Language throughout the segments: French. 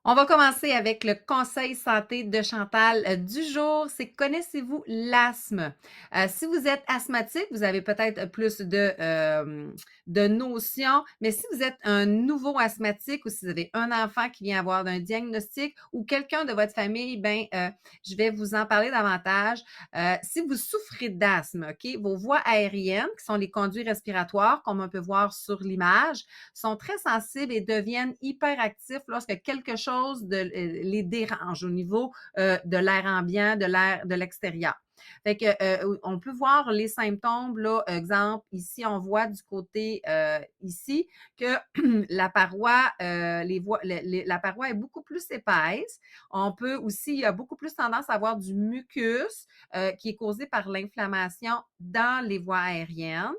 On va commencer avec le conseil santé de Chantal du jour. C'est connaissez-vous l'asthme? Si vous êtes asthmatique, vous avez peut-être plus de notions, mais si vous êtes un nouveau asthmatique ou si vous avez un enfant qui vient avoir un diagnostic ou quelqu'un de votre famille, je vais vous en parler davantage. Si vous souffrez d'asthme, OK, vos voies aériennes, qui sont les conduits respiratoires, comme on peut voir sur l'image, sont très sensibles et deviennent hyperactifs lorsque quelque chose les dérange au niveau de l'air ambiant, de l'air de l'extérieur. Fait que, on peut voir les symptômes, là, exemple, ici, on voit du côté ici que la paroi, la paroi est beaucoup plus épaisse. On peut aussi, il y a beaucoup plus tendance à avoir du mucus qui est causé par l'inflammation dans les voies aériennes.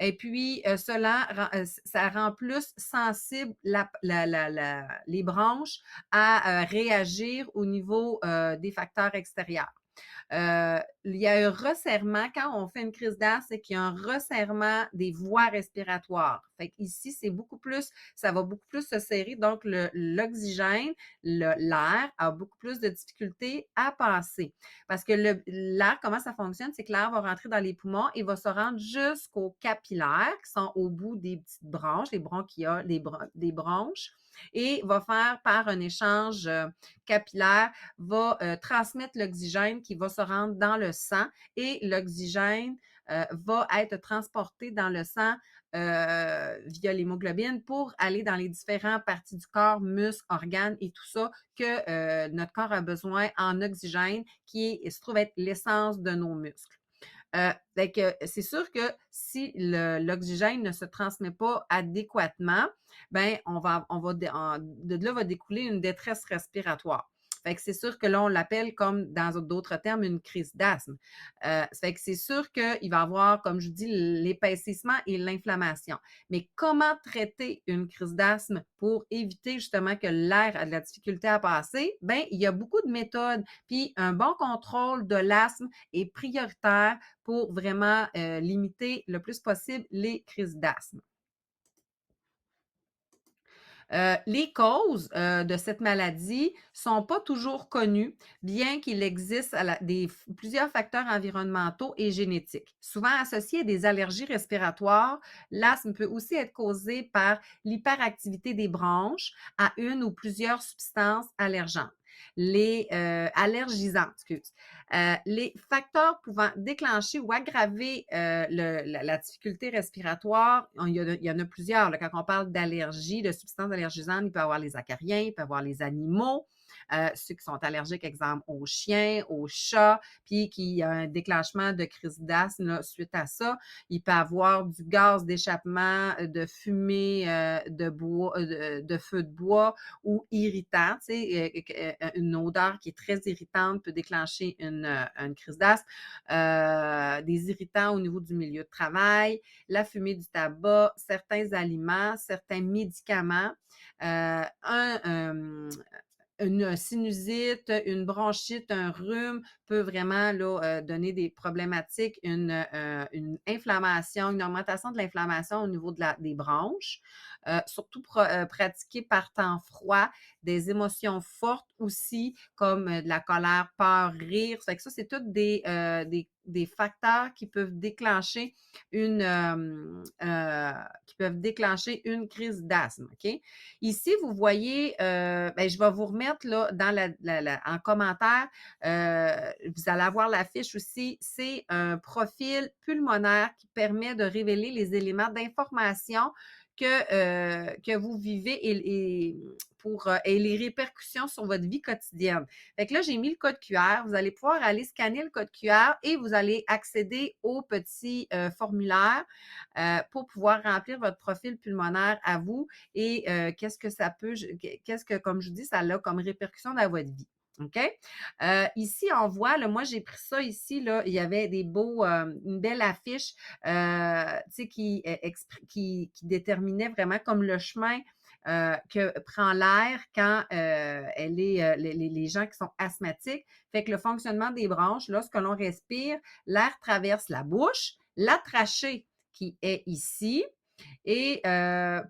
Et puis, ça rend plus sensible les branches à réagir au niveau des facteurs extérieurs. Il y a un resserrement, quand on fait une crise d'asthme, c'est qu'il y a un resserrement des voies respiratoires. Fait qu'ici, ça va beaucoup plus se serrer, donc l'oxygène, l'air a beaucoup plus de difficultés à passer. Parce que l'air, comment ça fonctionne? C'est que l'air va rentrer dans les poumons et va se rendre jusqu'aux capillaires qui sont au bout des petites branches, les bronchioles, des bronches, et va faire par un échange capillaire, va transmettre l'oxygène qui va se rendre dans le sang et l'oxygène va être transporté dans le sang via l'hémoglobine pour aller dans les différentes parties du corps, muscles, organes et tout ça que notre corps a besoin en oxygène se trouve être l'essence de nos muscles. C'est sûr que si l'oxygène ne se transmet pas adéquatement, de là va découler une détresse respiratoire. Fait que c'est sûr que là, on l'appelle comme dans d'autres termes une crise d'asthme. Fait que c'est sûr qu'il va y avoir, comme je dis, l'épaississement et l'inflammation. Mais comment traiter une crise d'asthme pour éviter justement que l'air a de la difficulté à passer? Ben, il y a beaucoup de méthodes. Puis un bon contrôle de l'asthme est prioritaire pour vraiment limiter le plus possible les crises d'asthme. Les causes de cette maladie sont pas toujours connues, bien qu'il existe plusieurs facteurs environnementaux et génétiques. Souvent associés à des allergies respiratoires, l'asthme peut aussi être causé par l'hyperactivité des bronches à une ou plusieurs substances allergènes. Allergisantes, excuse. Les facteurs pouvant déclencher ou aggraver la difficulté respiratoire, il y en a plusieurs. Là, quand on parle d'allergie, de substances allergisantes, il peut y avoir les acariens, il peut y avoir les animaux, ceux qui sont allergiques, exemple, aux chiens, aux chats, puis qui a un déclenchement de crise d'asthme suite à ça. Il peut y avoir du gaz d'échappement, de fumée, de bois, de feu de bois ou irritant. Tu sais, une odeur qui est très irritante peut déclencher une crise d'asthme. Des irritants au niveau du milieu de travail, la fumée du tabac, certains aliments, certains médicaments, une sinusite, une bronchite, un rhume peut vraiment là, donner des problématiques, une inflammation, une augmentation de l'inflammation au niveau des bronches, surtout pratiquée par temps froid, des émotions fortes aussi, comme de la colère, peur, rire. Fait que ça, c'est tous des facteurs qui peuvent déclencher une crise d'asthme. OK? Ici, vous voyez, je vais vous remettre là, en commentaire, vous allez avoir la fiche aussi, c'est un profil pulmonaire qui permet de révéler les éléments d'information que vous vivez et les répercussions sur votre vie quotidienne. Fait que là, j'ai mis le code QR. Vous allez pouvoir aller scanner le code QR et vous allez accéder au petit formulaire pour pouvoir remplir votre profil pulmonaire à vous et comme je vous dis, ça a comme répercussion dans votre vie. OK? Ici, on voit, là, moi, j'ai pris ça ici, là, il y avait une belle affiche, qui déterminait vraiment comme le chemin que prend l'air quand les gens qui sont asthmatiques. Fait que le fonctionnement des bronches, lorsque l'on respire, l'air traverse la bouche, la trachée qui est ici, Et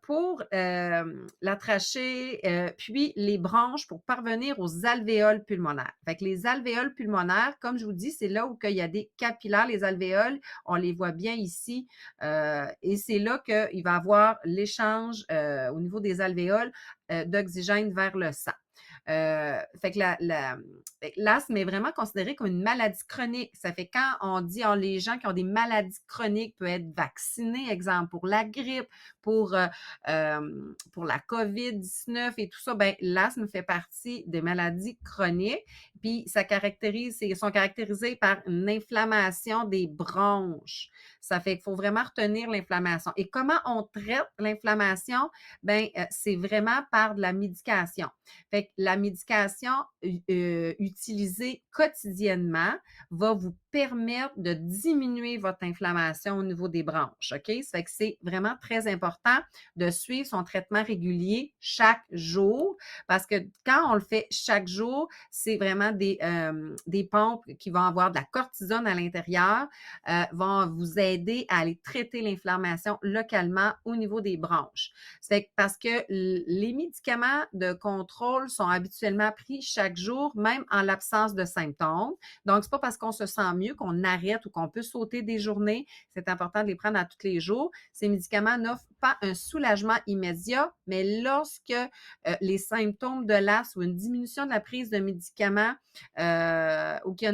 pour la trachée, puis les bronches pour parvenir aux alvéoles pulmonaires. Fait que les alvéoles pulmonaires, comme je vous dis, c'est là où il y a des capillaires, les alvéoles, on les voit bien ici, et c'est là qu'il va y avoir l'échange au niveau des alvéoles d'oxygène vers le sang. Fait que l'asthme est vraiment considéré comme une maladie chronique. Ça fait quand on dit les gens qui ont des maladies chroniques peuvent être vaccinés, exemple pour la grippe, pour la COVID-19 et tout ça, ben, l'asthme fait partie des maladies chroniques. Puis ils sont caractérisés par une inflammation des bronches. Ça fait qu'il faut vraiment retenir l'inflammation. Et comment on traite l'inflammation? Ben, c'est vraiment par de la médication. Fait que la médication utilisée quotidiennement va vous permettre de diminuer votre inflammation au niveau des bronches. OK? Ça fait que c'est vraiment très important de suivre son traitement régulier chaque jour parce que quand on le fait chaque jour, c'est vraiment des pompes qui vont avoir de la cortisone à l'intérieur, vont vous aider à aller traiter l'inflammation localement au niveau des bronches. C'est parce que les médicaments de contrôle sont habituellement pris chaque jour, même en l'absence de symptômes. Donc, c'est pas parce qu'on se sent mieux qu'on arrête ou qu'on peut sauter des journées. C'est important de les prendre à tous les jours. Ces médicaments n'offrent pas un soulagement immédiat, mais lorsque les symptômes de l'asthme ou une diminution de la prise de médicaments ou qu'il y a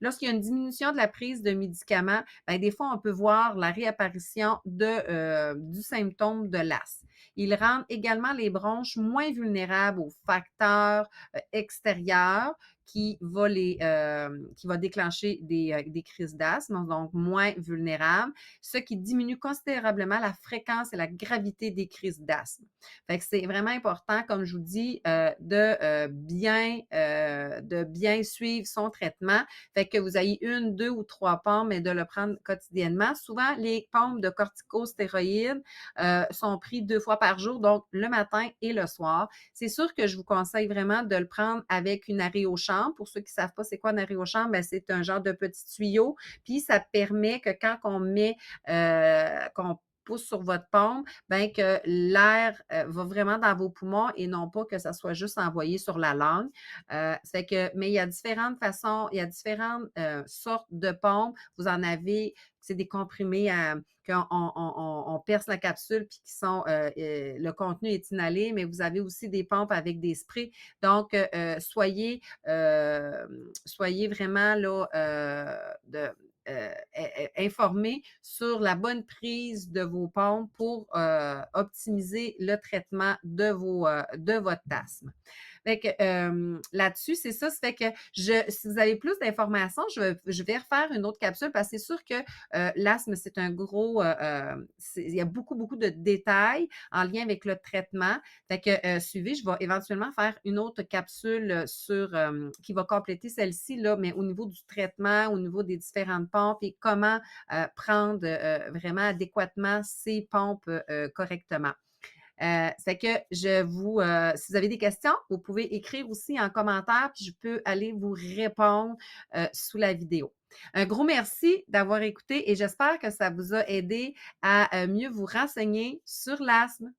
lorsqu'il y a une diminution de la prise de médicaments, ben, des fois, on peut voir la réapparition du symptôme de l'asthme. Ils rendent également les bronches moins vulnérables aux facteurs extérieurs qui va déclencher des crises d'asthme, donc moins vulnérables, ce qui diminue considérablement la fréquence et la gravité des crises d'asthme. Fait que c'est vraiment important, comme je vous dis, de bien suivre son traitement. Fait que vous ayez 1, 2 ou 3 pompes, mais de le prendre quotidiennement. Souvent, les pompes de corticostéroïdes sont pris 2 fois par jour, donc le matin et le soir. C'est sûr que je vous conseille vraiment de le prendre avec une aréochambre. Pour ceux qui ne savent pas c'est quoi un aréochambre, ben, c'est un genre de petit tuyau. Puis ça permet que quand qu'on pousse sur votre pompe, ben que l'air va vraiment dans vos poumons et non pas que ça soit juste envoyé sur la langue. Mais il y a différentes façons, il y a différentes sortes de pompes. Vous en avez, c'est des comprimés qu'on perce la capsule puis le contenu est inhalé, mais vous avez aussi des pompes avec des sprays. Donc, soyez vraiment là, informés sur la bonne prise de vos pompes pour optimiser le traitement de votre asthme. Fait que là-dessus, c'est ça. Ça fait que si vous avez plus d'informations, je vais refaire une autre capsule parce que c'est sûr que l'asthme, c'est un gros. Il y a beaucoup, beaucoup de détails en lien avec le traitement. Fait que suivez, je vais éventuellement faire une autre capsule qui va compléter celle-ci, là, mais au niveau du traitement, au niveau des différentes pompes et comment prendre vraiment adéquatement ces pompes correctement. C'est que si vous avez des questions, vous pouvez écrire aussi en commentaire, puis je peux aller vous répondre sous la vidéo. Un gros merci d'avoir écouté et j'espère que ça vous a aidé à mieux vous renseigner sur l'asthme.